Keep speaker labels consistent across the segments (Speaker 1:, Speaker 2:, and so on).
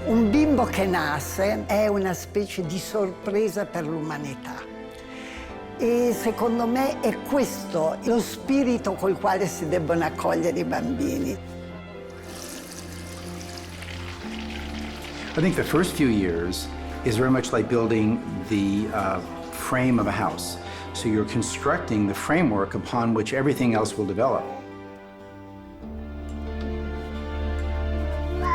Speaker 1: Un bimbo che nasce è una specie di sorpresa per l'umanità. E secondo me è questo lo spirito col quale si debbono accogliere i bambini.
Speaker 2: I think the first few years is very much like building the frame of a house. So you're constructing the framework upon which everything else will develop.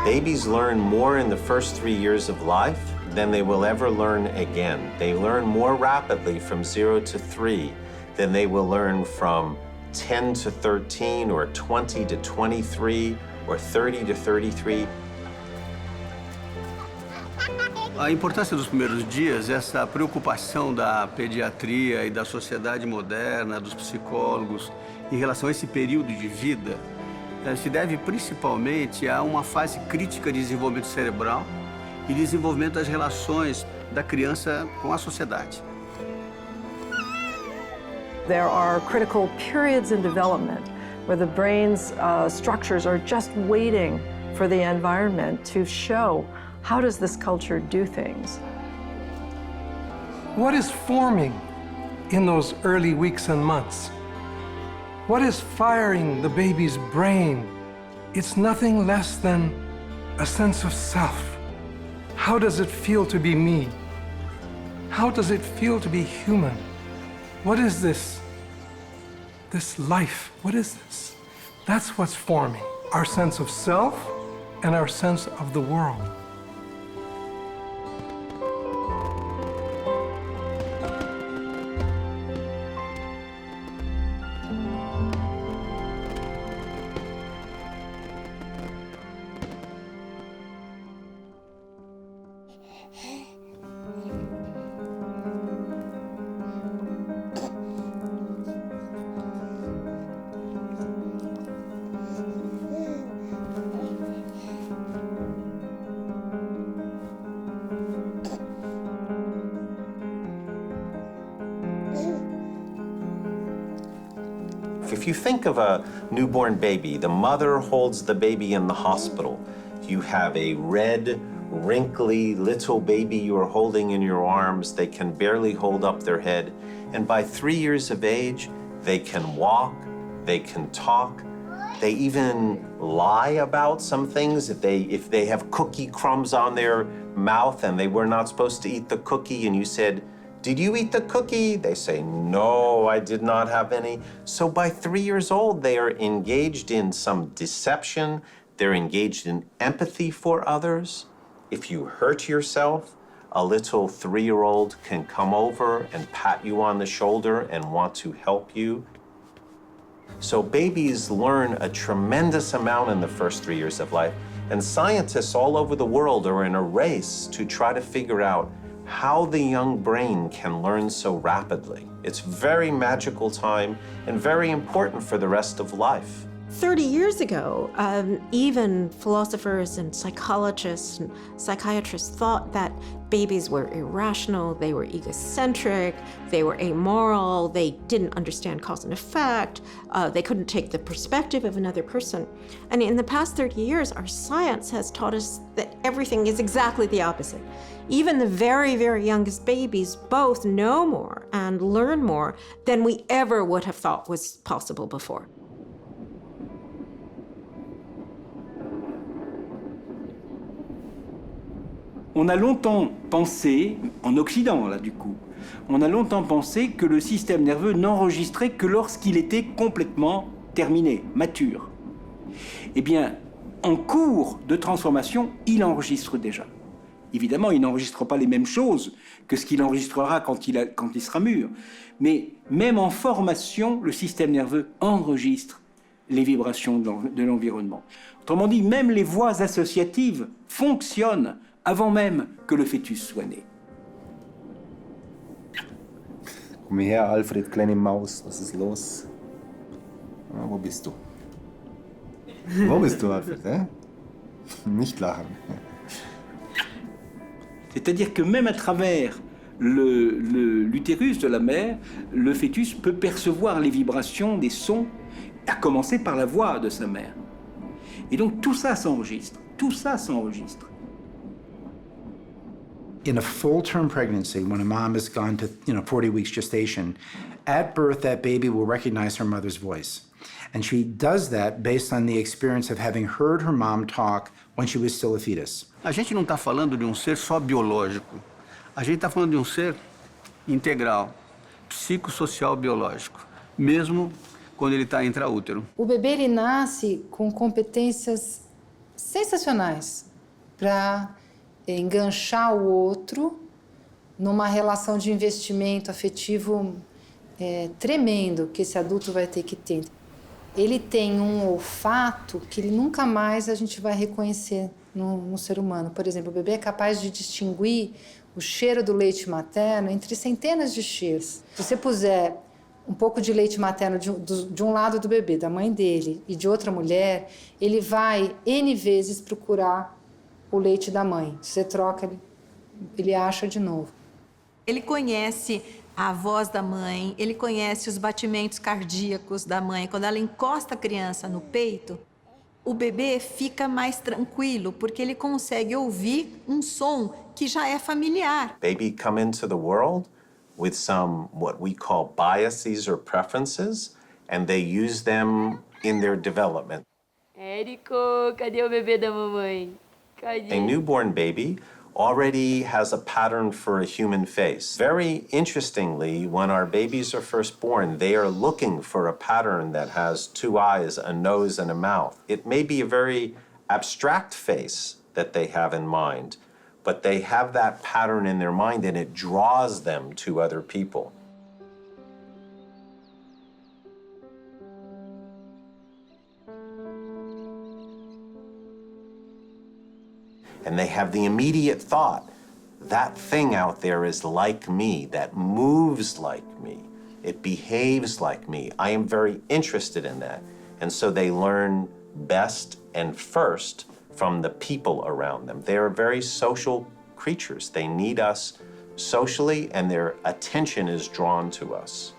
Speaker 3: Babies learn more in the first 3 years of life than they will ever learn again. They learn more rapidly from 0 to 3 than they will learn from 10 to 13 or 20 to 23 or 30 to 33.
Speaker 4: A importância dos primeiros dias, essa preocupação da pediatria e da sociedade moderna, dos psicólogos, em relação a esse período de vida, se deve principalmente a uma fase crítica de desenvolvimento cerebral e desenvolvimento das relações da criança com a sociedade.
Speaker 5: There are critical periods in development where the brain's structures are just waiting for the environment to show how does this culture do things.
Speaker 6: What is forming in those early weeks and months? What is firing the baby's brain? It's nothing less than a sense of self. How does it feel to be me? How does it feel to be human? What is this? This life, what is this? That's what's forming our sense of self and our sense of the world.
Speaker 3: If you think of a newborn baby, the mother holds the baby in the hospital. You have a red, wrinkly little baby you are holding in your arms. They can barely hold up their head. And by 3 years of age, they can walk, they can talk, they even lie about some things. If they have cookie crumbs on their mouth and they were not supposed to eat the cookie and you said, "Did you eat the cookie?" They say, "No, I did not have any." So by 3 years old, they are engaged in some deception. They're engaged in empathy for others. If you hurt yourself, a little 3-year-old can come over and pat you on the shoulder and want to help you. So babies learn a tremendous amount in the first 3 years of life, and scientists all over the world are in a race to try to figure out how the young brain can learn so rapidly. It's very magical time and very important for the rest of life.
Speaker 7: 30 years ago, even philosophers and psychologists and psychiatrists thought that babies were irrational, they were egocentric, they were amoral, they didn't understand cause and effect, they couldn't take the perspective of another person. And in the past 30 years, our science has taught us that everything is exactly the opposite. Even the very, very youngest babies both know more and learn more than we ever would have thought was possible before.
Speaker 8: On a longtemps pensé, en Occident là du coup, on a longtemps pensé que le système nerveux n'enregistrait que lorsqu'il était complètement terminé, mature. Eh bien, en cours de transformation, il enregistre déjà. Évidemment, il n'enregistre pas les mêmes choses que ce qu'il enregistrera quand il sera mûr. Mais même en formation, le système nerveux enregistre les vibrations de l'environnement. Autrement dit, même les voies associatives fonctionnent avant même que le fœtus soit né.
Speaker 9: Komm her, Alfred, kleine Maus, was ist los? Ah, wo bist du? Wo bist du, Alfred? Nicht lachen.
Speaker 8: C'est-à-dire que même à travers l'utérus de la mère, le fœtus peut percevoir les vibrations des sons, à commencer par la voix de sa mère. Et donc tout ça s'enregistre, tout ça s'enregistre.
Speaker 2: In a full-term pregnancy, when a mom has gone to 40 weeks gestation, at birth that baby will recognize her mother's voice. And she does that based on the experience of having heard her mom talk when she was still a fetus.
Speaker 4: A gente não está falando de um ser só biológico. A gente está falando de um ser integral, psicossocial biológico, mesmo quando ele está intraútero.
Speaker 10: O bebê ele nasce com competências sensacionais para enganchar o outro numa relação de investimento afetivo tremendo que esse adulto vai ter que ter. Ele tem um olfato que nunca mais a gente vai reconhecer no ser humano. Por exemplo, o bebê é capaz de distinguir o cheiro do leite materno entre centenas de cheiros. Se você puser um pouco de leite materno de um lado do bebê, da mãe dele, e de outra mulher, ele vai N vezes procurar o leite da mãe. Se você troca, ele acha de novo.
Speaker 11: Ele conhece a voz da mãe, ele conhece os batimentos cardíacos da mãe. Quando ela encosta a criança no peito, o bebê fica mais tranquilo, porque ele consegue ouvir um som que já é familiar.
Speaker 3: Baby come into the world with some what we call biases or preferences, and they use them in their development.
Speaker 12: Érico, cadê o bebê da mamãe? Cadê?
Speaker 3: A newborn baby already has a pattern for a human face. Very interestingly, when our babies are first born, they are looking for a pattern that has 2 eyes, a nose, and a mouth. It may be a very abstract face that they have in mind, but they have that pattern in their mind and it draws them to other people. And they have the immediate thought, that thing out there is like me, that moves like me, it behaves like me. I am very interested in that. And so they learn best and first from the people around them. They are very social creatures. They need us socially, and their attention is drawn to us.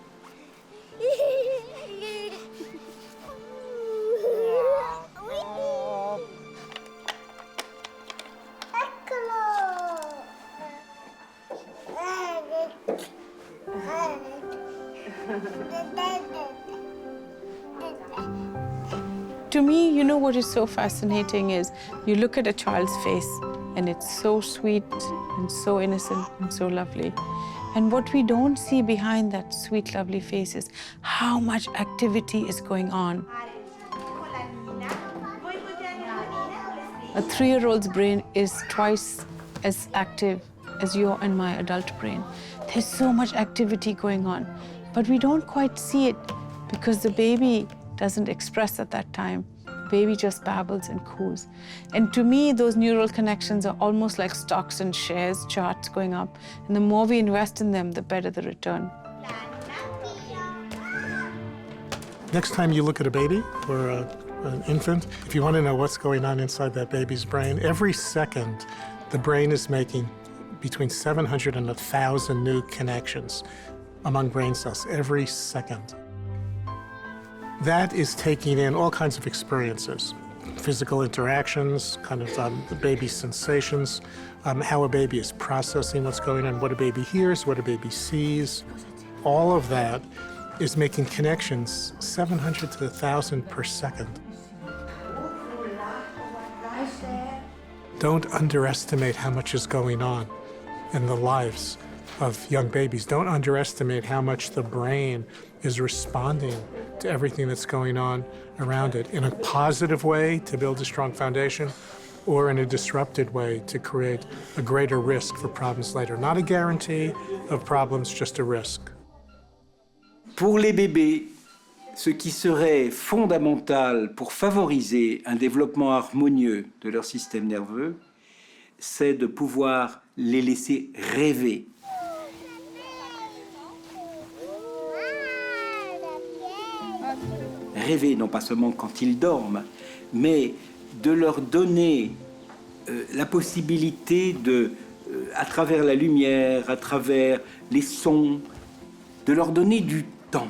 Speaker 13: To me, you know what is so fascinating is you look at a child's face and it's so sweet and so innocent and so lovely. And what we don't see behind that sweet, lovely face is how much activity is going on. A 3-year-old's brain is twice as active as your and my adult brain. There's so much activity going on, but we don't quite see it because the baby doesn't express at that time. Baby just babbles and coos. And to me, those neural connections are almost like stocks and shares, charts going up. And the more we invest in them, the better the return.
Speaker 14: Next time you look at a baby or an infant, if you want to know what's going on inside that baby's brain, every second the brain is making between 700 and 1,000 new connections among brain cells every second. That is taking in all kinds of experiences, physical interactions, kind of the baby's sensations, how a baby is processing what's going on, what a baby hears, what a baby sees. All of that is making connections 700 to 1,000 per second. Don't underestimate how much is going on in the lives of young babies. Don't underestimate how much the brain is responding to everything that's going on around it in a positive way to build a strong foundation, or in a disrupted way to create a greater risk for problems later. Not a guarantee of problems, just a risk.
Speaker 8: Pour les bébés, ce qui serait fondamental pour favoriser un développement harmonieux de leur système nerveux, c'est de pouvoir les laisser rêver. Rêver, non pas seulement quand ils dorment, mais de leur donner la possibilité de, à travers la lumière, à travers les sons, de leur donner du temps.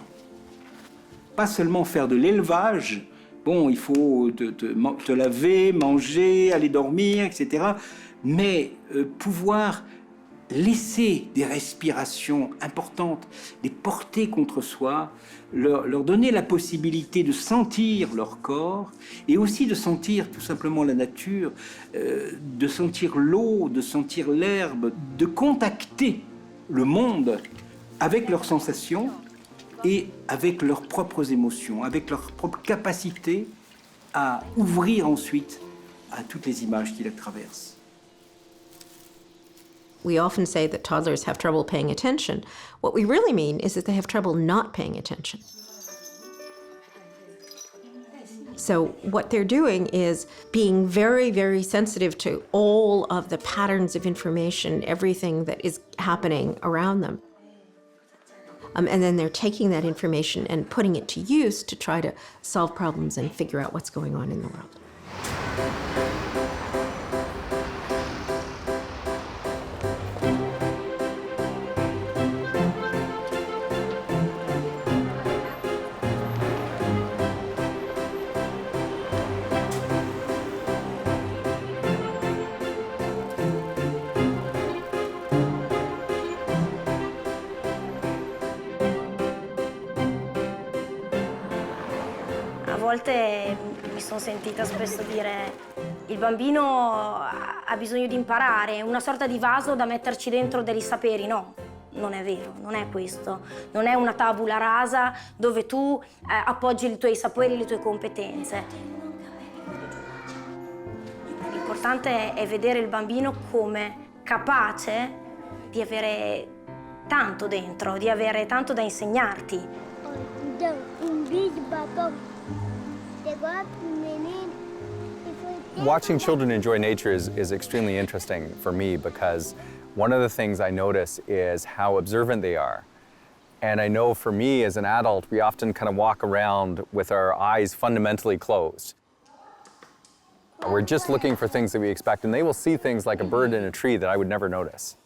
Speaker 8: Pas seulement faire de l'élevage, bon, il faut te laver, manger, aller dormir, etc., mais pouvoir laisser des respirations importantes, les porter contre soi, leur donner la possibilité de sentir leur corps et aussi de sentir tout simplement la nature, de sentir l'eau, de sentir l'herbe, de contacter le monde avec leurs sensations et avec leurs propres émotions, avec leur propre capacité à ouvrir ensuite à toutes les images qui les traversent.
Speaker 7: We often say that toddlers have trouble paying attention. What we really mean is that they have trouble not paying attention. So what they're doing is being very, very sensitive to all of the patterns of information, everything that is happening around them. And then they're taking that information and putting it to use to try to solve problems and figure out what's going on in the world.
Speaker 15: A volte mi sono sentita spesso dire il bambino ha bisogno di imparare, è una sorta di vaso da metterci dentro dei saperi. No, non è vero, non è questo. Non è una tabula rasa dove tu appoggi i tuoi saperi e le tue competenze. L'importante è vedere il bambino come capace di avere tanto dentro, di avere tanto da insegnarti.
Speaker 16: Watching children enjoy nature is extremely interesting for me because one of the things I notice is how observant they are. And I know for me as an adult, we often kind of walk around with our eyes fundamentally closed. We're just looking for things that we expect, and they will see things like a bird in a tree that I would never notice.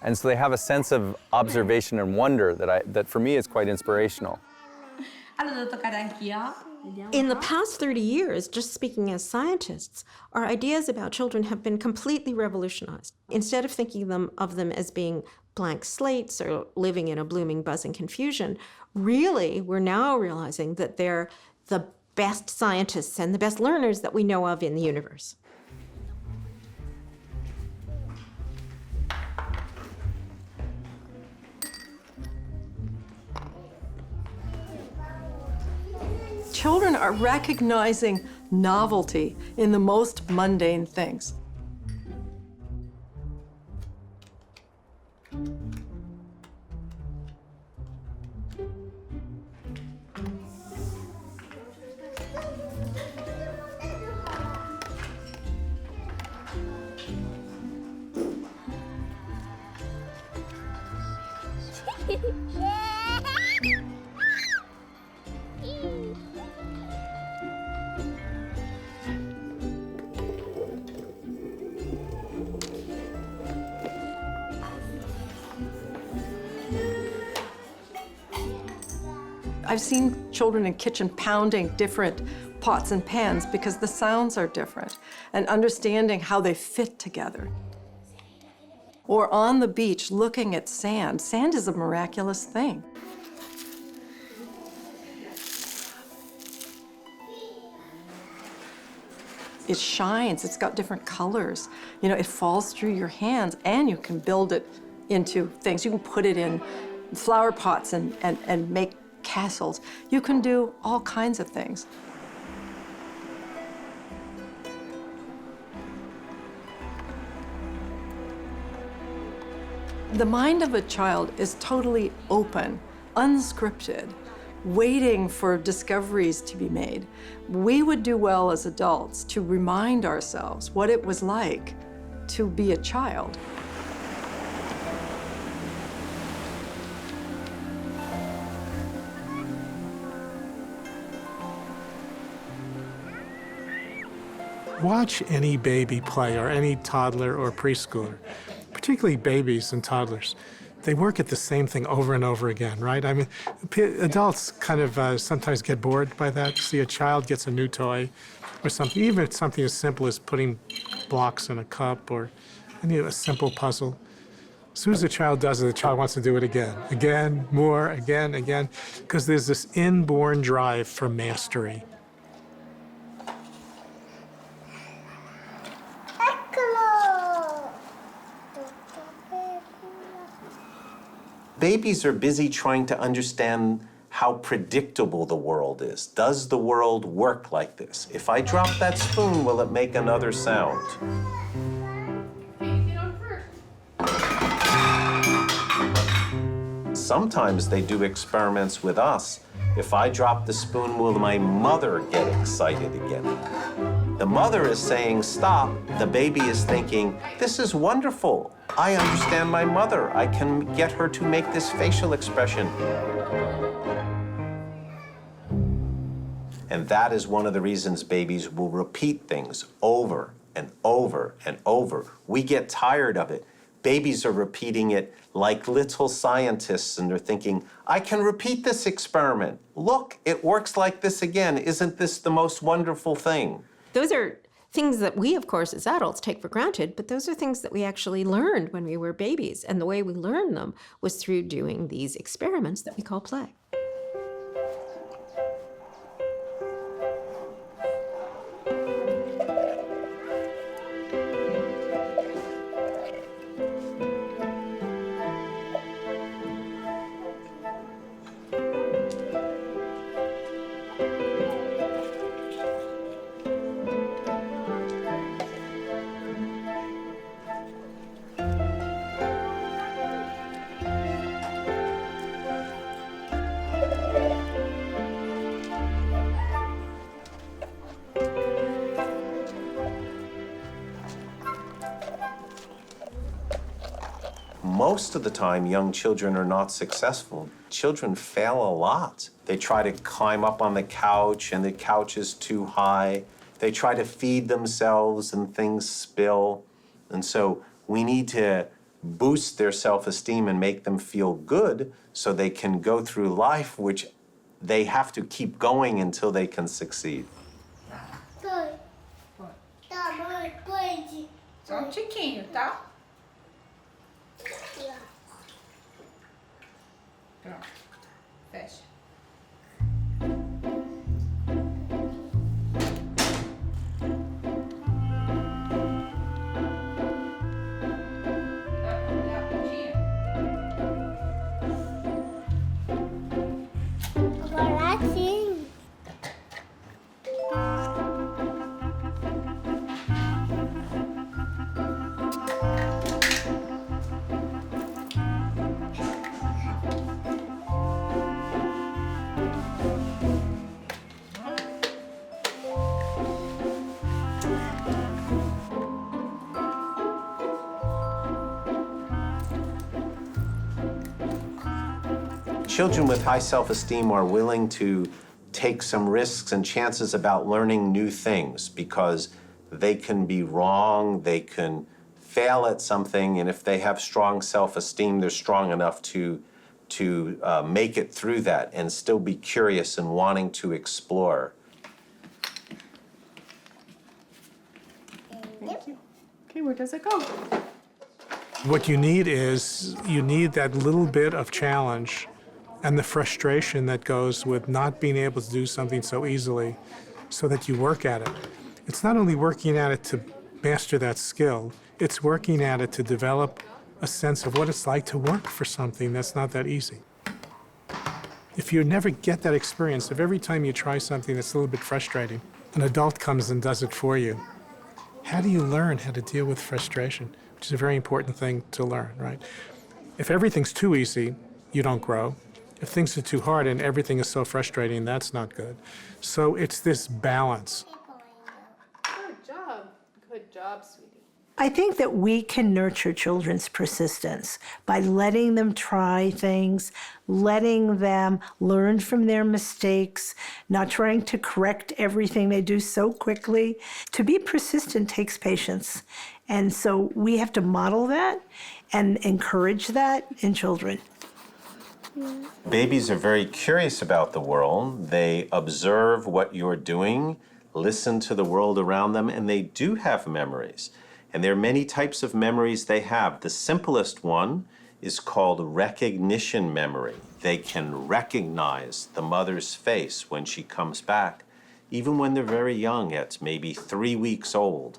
Speaker 16: And so they have a sense of observation and wonder that for me is quite inspirational.
Speaker 7: In the past 30 years, just speaking as scientists, our ideas about children have been completely revolutionized. Instead of thinking of them as being blank slates or living in a blooming, buzzing confusion, really, we're now realizing that they're the best scientists and the best learners that we know of in the universe.
Speaker 5: Children are recognizing novelty in the most mundane things. I've seen children in kitchen pounding different pots and pans because the sounds are different and understanding how they fit together. Or on the beach looking at sand. Sand is a miraculous thing. It shines, it's got different colors. You know, it falls through your hands and you can build it into things. You can put it in flower pots and make castles. You can do all kinds of things. The mind of a child is totally open, unscripted, waiting for discoveries to be made. We would do well as adults to remind ourselves what it was like to be a child.
Speaker 14: Watch any baby play or any toddler or preschooler, particularly babies and toddlers. They work at the same thing over and over again, right? I mean, adults kind of sometimes get bored by that. See a child gets a new toy or something, even if it's something as simple as putting blocks in a cup or And a simple puzzle. As soon as the child does it, the child wants to do it again, more, again, because there's this inborn drive for mastery.
Speaker 3: Babies are busy trying to understand how predictable the world is. Does the world work like this? If I drop that spoon, will it make another sound? Sometimes they do experiments with us. If I drop the spoon, will my mother get excited again? The mother is saying, stop. The baby is thinking, this is wonderful. I understand my mother. I can get her to make this facial expression. And that is one of the reasons babies will repeat things over and over and over. We get tired of it. Babies are repeating it like little scientists, and they're thinking, I can repeat this experiment. Look, it works like this again. Isn't this the most wonderful thing?
Speaker 7: Those are things that we, of course, as adults take for granted, but those are things that we actually learned when we were babies. And the way we learned them was through doing these experiments that we call play.
Speaker 3: Most of the time, young children are not successful. Children fail a lot. They try to climb up on the couch and the couch is too high. They try to feed themselves and things spill. And so we need to boost their self-esteem and make them feel good so they can go through life, which they have to keep going until they can succeed.
Speaker 17: Só tiquinho, tá? Pronto, fecha.
Speaker 15: Agora sim.
Speaker 3: Children with high self-esteem are willing to take some risks and chances about learning new things because they can be wrong, they can fail at something, and if they have strong self-esteem, they're strong enough to make it through that and still be curious and wanting to explore.
Speaker 13: Thank you. Okay, where does it go?
Speaker 14: What you need is, you need that little bit of challenge and the frustration that goes with not being able to do something so easily so that you work at it. It's not only working at it to master that skill, it's working at it to develop a sense of what it's like to work for something that's not that easy. If you never get that experience of every time you try something that's a little bit frustrating, an adult comes and does it for you, how do you learn how to deal with frustration? Which is a very important thing to learn, right? If everything's too easy, you don't grow. If things are too hard and everything is so frustrating, that's not good. So it's this balance.
Speaker 13: Good job, sweetie.
Speaker 18: I think that we can nurture children's persistence by letting them try things, letting them learn from their mistakes, not trying to correct everything they do so quickly. To be persistent takes patience. And so we have to model that and encourage that in children.
Speaker 3: Babies are very curious about the world. They observe what you're doing, listen to the world around them, and they do have memories. And there are many types of memories they have. The simplest one is called recognition memory. They can recognize the mother's face when she comes back, even when they're very young, at maybe 3 weeks old.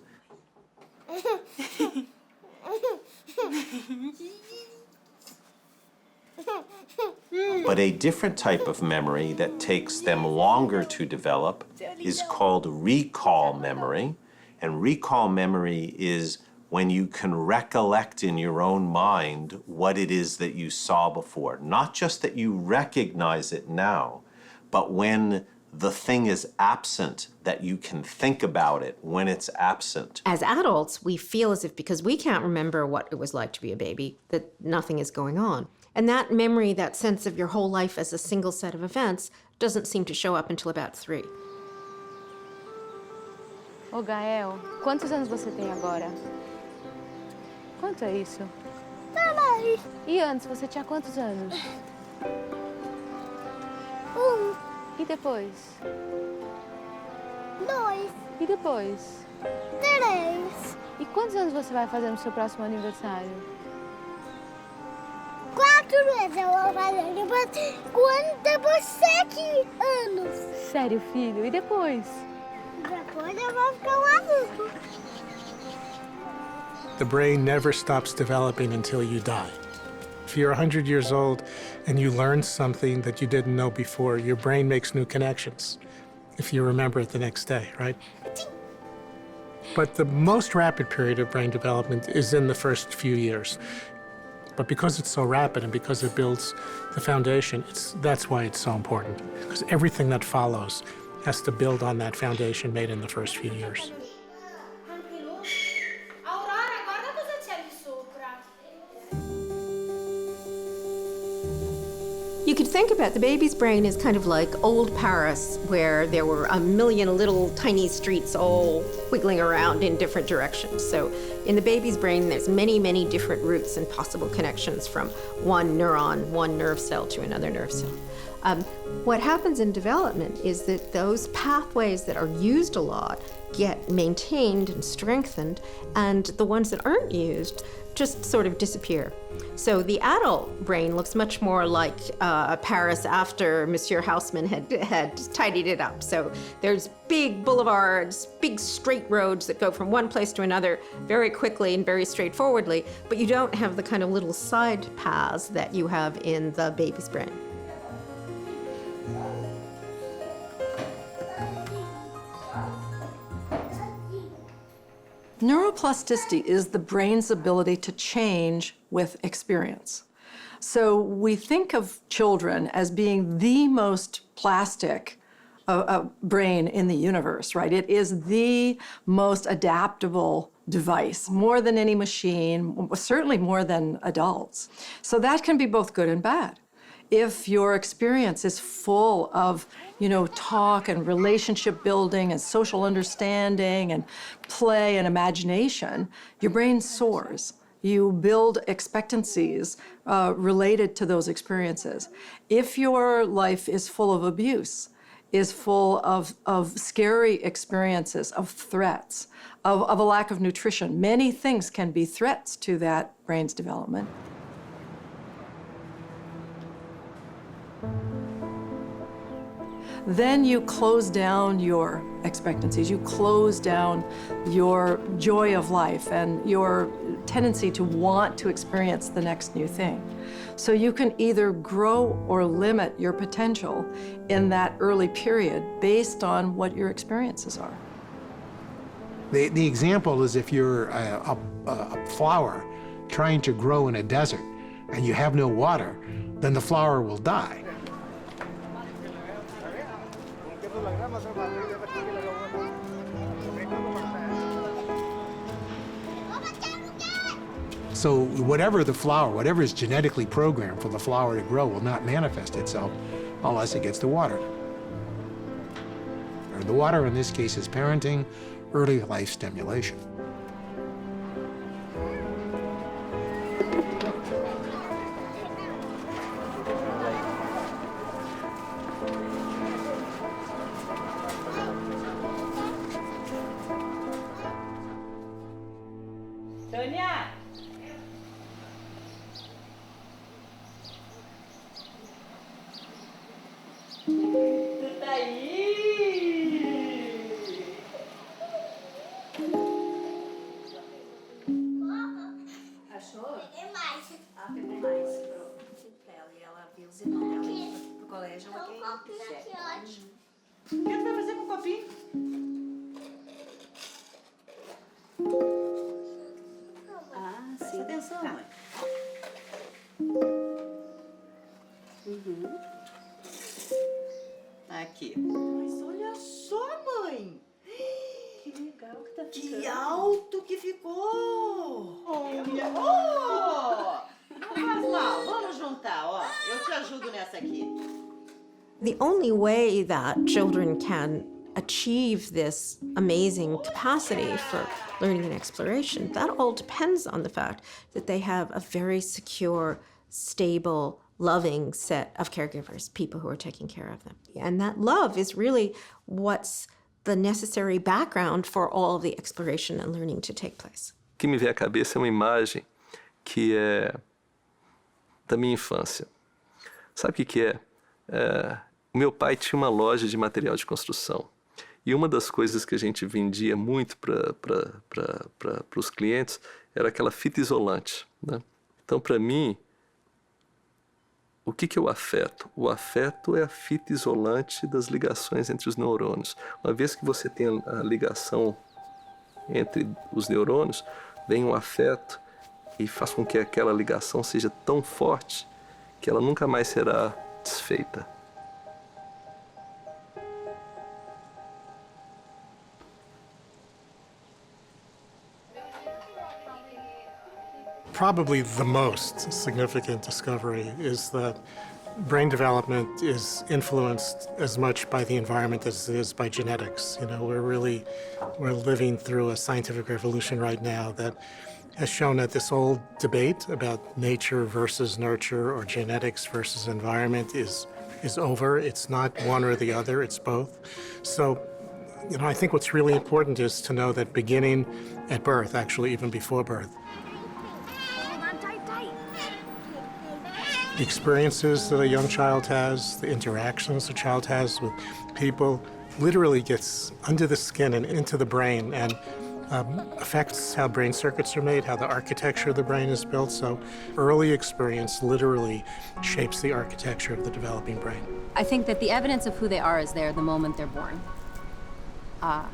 Speaker 3: But a different type of memory that takes them longer to develop is called recall memory. And recall memory is when you can recollect in your own mind what it is that you saw before. Not just that you recognize it now, but when the thing is absent, that you can think about it when it's absent.
Speaker 7: As adults, we feel as if because we can't remember what it was like to be a baby, that nothing is going on. And that memory, that sense of your whole life as a single set of events, doesn't seem to show up until about 3.
Speaker 13: Ô Gael, quantos anos você tem agora? Quanto é isso? E antes, você tinha quantos anos?
Speaker 19: 1.
Speaker 13: E depois?
Speaker 19: 2.
Speaker 13: E depois?
Speaker 19: 3.
Speaker 13: E quantos anos você vai fazer no seu próximo aniversário?
Speaker 19: 4 vezes eu vou fazer depois 7 anos.
Speaker 13: Sério, filho? E depois?
Speaker 19: Depois eu vou ficar um adulto.
Speaker 14: The brain never stops developing until you die. If you're 100 years old and you learn something that you didn't know before, your brain makes new connections if you remember it the next day, right? But the most rapid period of brain development is in the first few years. But because it's so rapid and because it builds the foundation, that's why it's so important. Because everything that follows has to build on that foundation made in the first few years.
Speaker 19: Aurora, guarda cosa c'è lì sopra.
Speaker 7: You could think about the baby's brain as kind of like old Paris, where there were a million little tiny streets all wiggling around in different directions. So in the baby's brain, there's many, many different routes and possible connections from one neuron, one nerve cell to another nerve cell. What happens in development is that those pathways that are used a lot get maintained and strengthened, and the ones that aren't used just sort of disappear. So the adult brain looks much more like Paris after Monsieur Haussmann had tidied it up. So there's big boulevards, big straight roads that go from one place to another very quickly and very straightforwardly, but you don't have the kind of little side paths that you have in the baby's brain.
Speaker 5: Neuroplasticity is the brain's ability to change with experience. So we think of children as being the most plastic brain in the universe, right? It is the most adaptable device, more than any machine, certainly more than adults. So that can be both good and bad. If your experience is full of, talk and relationship building and social understanding and play and imagination, your brain soars. You build expectancies related to those experiences. If your life is full of abuse, is full of scary experiences, of threats, of a lack of nutrition, many things can be threats to that brain's development. Then you close down your expectancies. You close down your joy of life and your tendency to want to experience the next new thing. So you can either grow or limit your potential in that early period based on what your experiences are.
Speaker 20: The example is if you're a flower trying to grow in a desert and you have no water, then the flower will die. So whatever the flower, whatever is genetically programmed for the flower to grow will not manifest itself unless it gets the water. Or the water in this case is parenting, early life stimulation.
Speaker 12: Tônia! Tu tá aí?
Speaker 11: Achou?
Speaker 15: Peguei mais.
Speaker 11: Ah, pegou mais pra ela. E ela viu os irmãos dela indo pro colégio. Ela
Speaker 15: Tem um copinho aqui, ótimo.
Speaker 12: O que tu vai fazer com o copinho?
Speaker 11: Ah, sim.
Speaker 12: Presta atenção, mãe. Aqui. Mas olha só, mãe.
Speaker 11: Que legal que tá
Speaker 12: Que
Speaker 11: ficando.
Speaker 12: alto que ficou! Olha! Oh! Não faz mal, vamos juntar, ó. Eu te ajudo nessa aqui.
Speaker 7: The only way that children can achieve this amazing capacity for learning and exploration, that all depends on the fact that they have a very secure, stable, loving set of caregivers, people who are taking care of them. And that love is really what's the necessary background for all of the exploration and learning to take place.
Speaker 21: O que me vem à cabeça é uma imagem que é da minha infância. Sabe o que é? O meu pai tinha uma loja de material de construção. E uma das coisas que a gente vendia muito para os clientes era aquela fita isolante, né? Então, para mim, o que é o afeto? O afeto é a fita isolante das ligações entre os neurônios. Uma vez que você tem a ligação entre os neurônios, vem o afeto e faz com que aquela ligação seja tão forte que ela nunca mais será desfeita.
Speaker 14: Probably the most significant discovery is that brain development is influenced as much by the environment as it is by genetics. You know, we're living through a scientific revolution right now that has shown that this old debate about nature versus nurture or genetics versus environment is over. It's not one or the other, it's both. So, you know, I think what's really important is to know that beginning at birth, actually even before birth, the experiences that a young child has, the interactions a child has with people, literally gets under the skin and into the brain and affects how brain circuits are made, how the architecture of the brain is built. So early experience literally shapes the architecture of the developing brain.
Speaker 22: I think that the evidence of who they are is there the moment they're born. But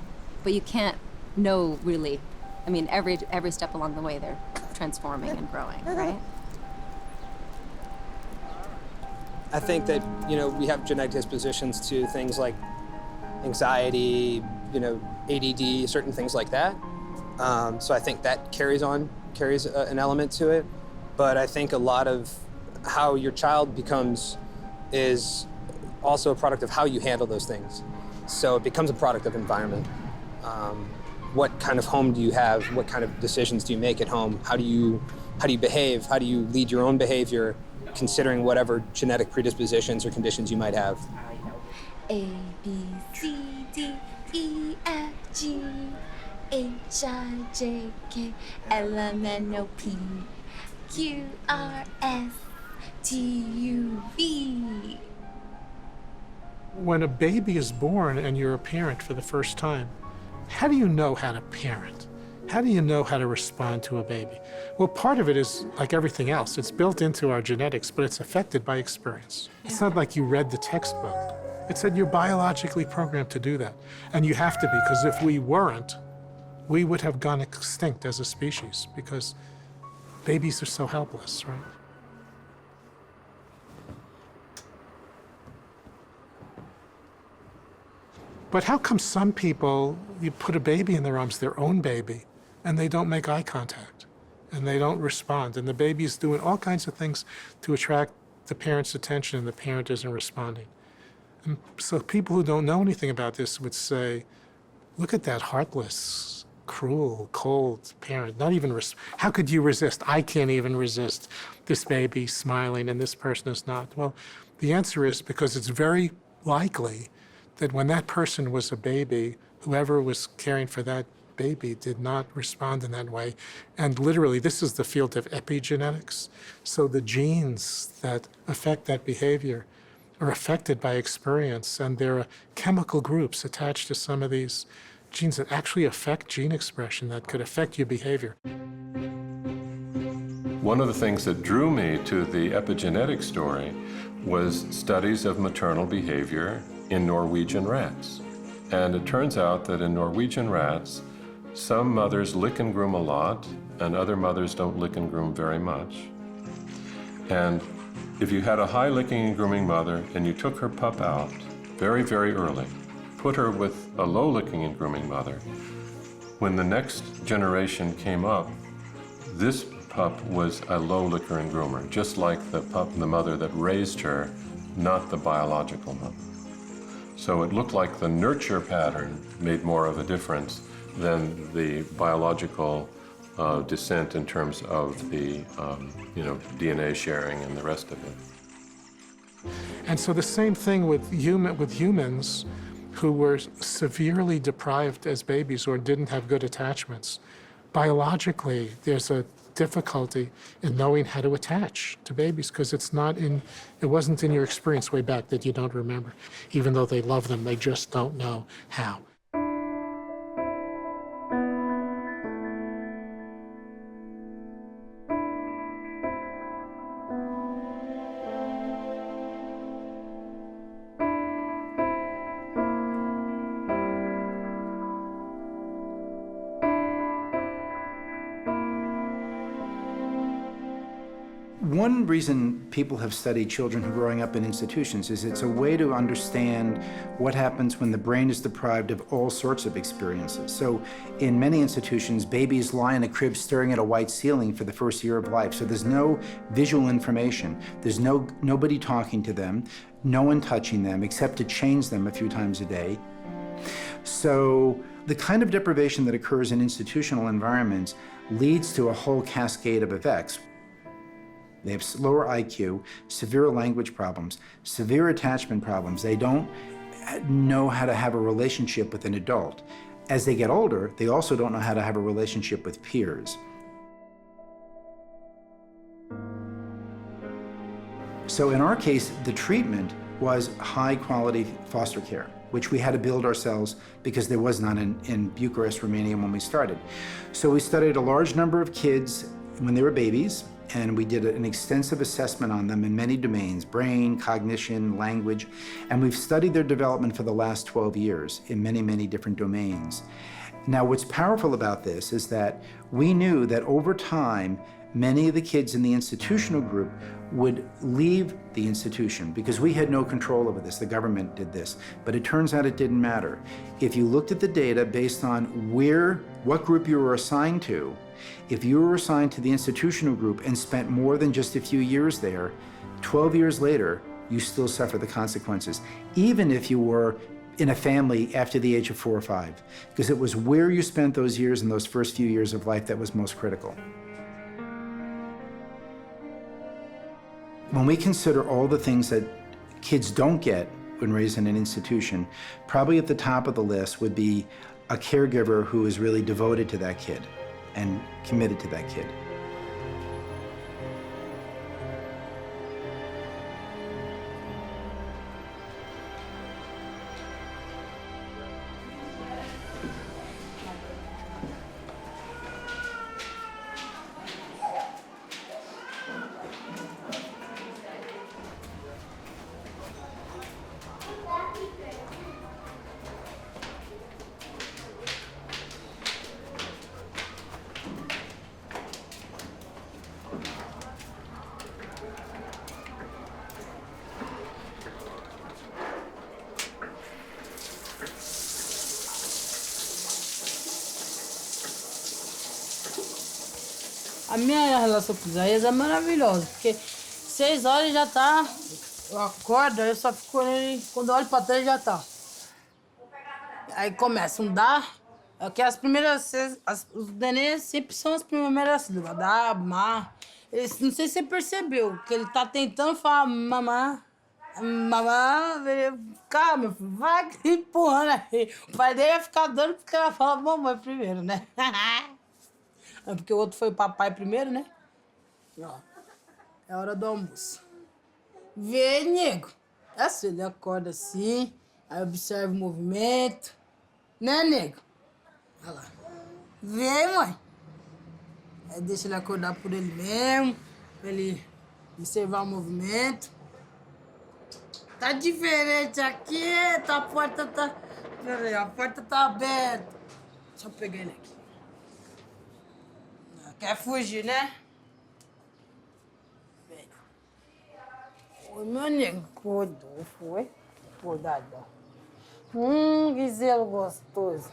Speaker 22: you can't know really. I mean, every step along the way they're transforming and growing, right?
Speaker 23: I think that, you know, we have genetic dispositions to things like anxiety, you know, ADD, certain things like that. So I think that carries an element to it. But I think a lot of how your child becomes is also a product of how you handle those things. So it becomes a product of environment. What kind of home do you have? What kind of decisions do you make at home? How do you behave? How do you lead your own behavior, considering whatever genetic predispositions or conditions you might have?
Speaker 24: A, B, C, D, E, F, G, H, I, J, K, L, M, N, O, P, Q, R, S, T, U, V.
Speaker 14: When a baby is born and you're a parent for the first time, how do you know how to parent? How do you know how to respond to a baby? Well, part of it is like everything else. It's built into our genetics, but it's affected by experience. It's not like you read the textbook. It said you're biologically programmed to do that. And you have to be, because if we weren't, we would have gone extinct as a species, because babies are so helpless, right? But how come some people, you put a baby in their arms, their own baby, and they don't make eye contact, and they don't respond, and the baby's doing all kinds of things to attract the parent's attention, and the parent isn't responding? And so people who don't know anything about this would say, look at that heartless, cruel, cold parent. Not even, how could you resist? I can't even resist this baby smiling and this person is not. Well, the answer is because it's very likely that when that person was a baby, whoever was caring for that baby did not respond in that way. And literally, this is the field of epigenetics. So the genes that affect that behavior are affected by experience, and there are chemical groups attached to some of these genes that actually affect gene expression that could affect your behavior.
Speaker 1: One of the things that drew me to the epigenetic story was studies of maternal behavior in Norwegian rats. And it turns out that in Norwegian rats, some mothers lick and groom a lot, and other mothers don't lick and groom very much. And if you had a high licking and grooming mother and you took her pup out very, very early, put her with a low licking and grooming mother, when the next generation came up, this pup was a low licker and groomer, just like the mother that raised her, not the biological mother. So it looked like the nurture pattern made more of a difference than the biological descent in terms of the DNA sharing and the rest of it.
Speaker 14: And so the same thing with humans who were severely deprived as babies or didn't have good attachments. Biologically, there's a difficulty in knowing how to attach to babies because it wasn't in your experience way back that you don't remember. Even though they love them, they just don't know how.
Speaker 8: One reason people have studied children who are growing up in institutions is it's a way to understand what happens when the brain is deprived of all sorts of experiences. So in many institutions, babies lie in a crib staring at a white ceiling for the first year of life. So there's no visual information. There's nobody talking to them, no one touching them except to change them a few times a day. So the kind of deprivation that occurs in institutional environments leads to a whole cascade of effects. They have lower IQ, severe language problems, severe attachment problems. They don't know how to have a relationship with an adult. As they get older, they also don't know how to have a relationship with peers. So in our case, the treatment was high-quality foster care, which we had to build ourselves because there was none in Bucharest, Romania when we started. So we studied a large number of kids when they were babies, and we did an extensive assessment on them in many domains, brain, cognition, language, and we've studied their development for the last 12 years in many, many different domains. Now, what's powerful about this is that we knew that over time, many of the kids in the institutional group would leave the institution because we had no control over this. The government did this. But it turns out it didn't matter. If you looked at the data based on what group you were assigned to, if you were assigned to the institutional group and spent more than just a few years there, 12 years later, you still suffer the consequences, even if you were in a family after the age of 4 or 5, because it was where you spent those years in those first few years of life that was most critical. When we consider all the things that kids don't get when raised in an institution, probably at the top of the list would be a caregiver who is really devoted to that kid and committed to that kid.
Speaker 2: A minha relação com o Isaías é maravilhosa, porque 6 horas já tá, eu acordo, eu só fico ele, quando eu olho pra trás já tá. Aí começa um dar, é que as primeiras, os nenês sempre são as primeiras sílabas, dar, mar. Não sei se você percebeu, que ele tá tentando falar mamar, Mamãe veio, calma, meu filho, vai empurrando aí. O pai dele ia ficar doido porque ela fala mamãe primeiro, né? É porque o outro foi o papai primeiro, né? Ó, é hora do almoço. Vem, nego. É assim, ele acorda assim, aí observa o movimento. Né, nego? Olha lá. Vem, mãe. Aí deixa ele acordar por ele mesmo, pra ele observar o movimento. Tá diferente aqui, a porta tá... Pera aí, a porta tá aberta. Deixa eu pegar ele aqui. Quer fugir, né? Vem. Oi, meu nego. Acordou, foi? Acordadão. Que zelo gostoso.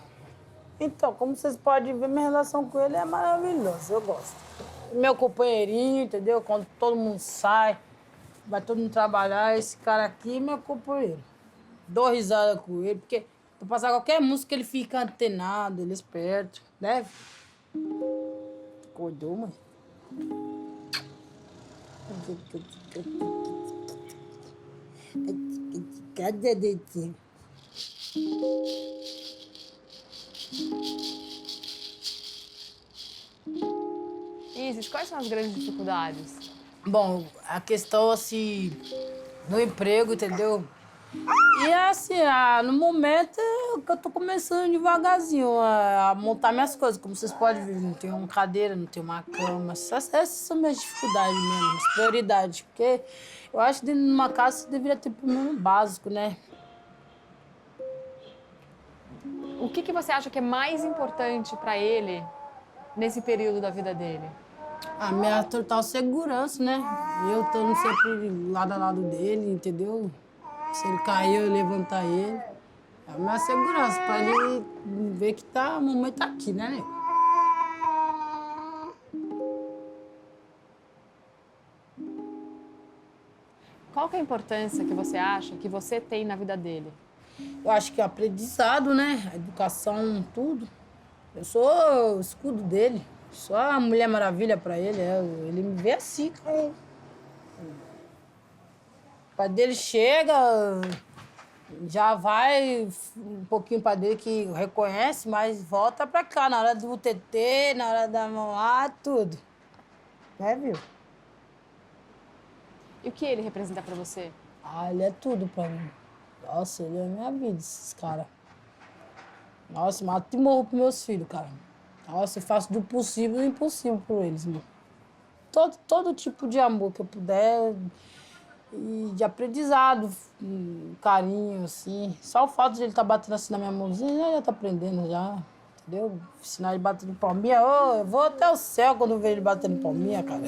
Speaker 2: Então, como vocês podem ver, minha relação com ele é maravilhosa, eu gosto. Meu companheirinho, entendeu? Quando todo mundo sai, vai todo mundo trabalhar, esse cara aqui é meu companheiro. Dou risada com ele, porque pra passar qualquer música ele fica antenado, ele é esperto, né? Acordou, mãe? Cadê dedinho?
Speaker 4: Isis, quais são as grandes dificuldades?
Speaker 2: Bom, a questão, assim, do emprego, entendeu? E, assim, no momento que eu tô começando devagarzinho a montar minhas coisas. Como vocês podem ver, não tenho uma cadeira, não tenho uma cama. Essas são minhas dificuldades mesmo, as prioridades. Porque eu acho que dentro de uma casa você deveria ter pelo menos um básico, né?
Speaker 4: O que você acha que é mais importante para ele nesse período da vida dele?
Speaker 2: A minha total segurança, né? Eu estando sempre lado a lado dele, entendeu? Se ele cair, eu levantar ele. É a minha segurança, pra ele ver que a mamãe tá aqui, né, nego?
Speaker 4: Qual que é a importância que você acha que você tem na vida dele?
Speaker 2: Eu acho que é aprendizado, né? A educação, tudo. Eu sou o escudo dele. Sou a Mulher Maravilha pra ele. Ele me vê assim, cara. O pai dele chega, já vai um pouquinho para dele que reconhece, mas volta pra cá na hora do TT, na hora da mamar, tudo. É, viu?
Speaker 4: E o que ele representa pra você?
Speaker 2: Ele é tudo pra mim. Nossa, ele é a minha vida, esses caras. Nossa, mato e morro pros meus filhos, cara. Nossa, eu faço do possível e do impossível por eles, mano. Todo tipo de amor que eu puder e de aprendizado, carinho, assim. Só o fato de ele estar batendo assim na minha mãozinha, já tá aprendendo já, entendeu? Ensinar ele batendo palminha, eu vou até o céu quando eu vejo ele batendo palminha, cara.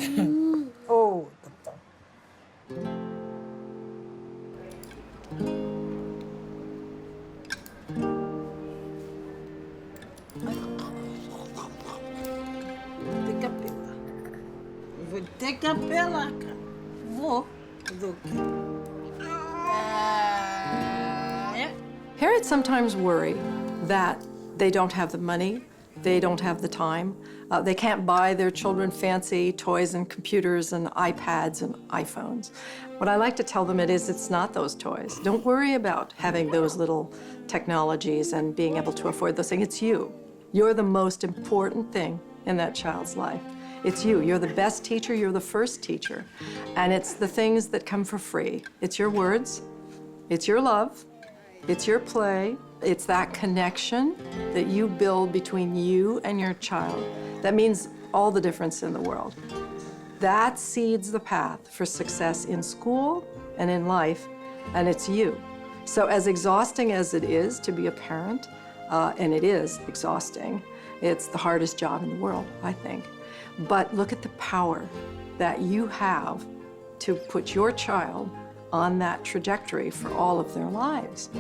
Speaker 2: Vou ter que apelar, cara. Vou. Fazer o quê?
Speaker 5: Parents sometimes worry that they don't have the money, they don't have the time, they can't buy their children fancy toys and computers and iPads and iPhones. What I like to tell them it's not those toys. Don't worry about having those little technologies and being able to afford those things. It's you. You're the most important thing in that child's life. It's you. You're the best teacher. You're the first teacher. And it's the things that come for free. It's your words. It's your love. It's your play. It's that connection that you build between you and your child. That means all the difference in the world. That seeds the path for success in school and in life, and it's you. So as exhausting as it is to be a parent, and it is exhausting, it's the hardest job in the world, I think. But look at the power that you have to put your child on that trajectory for all of their lives.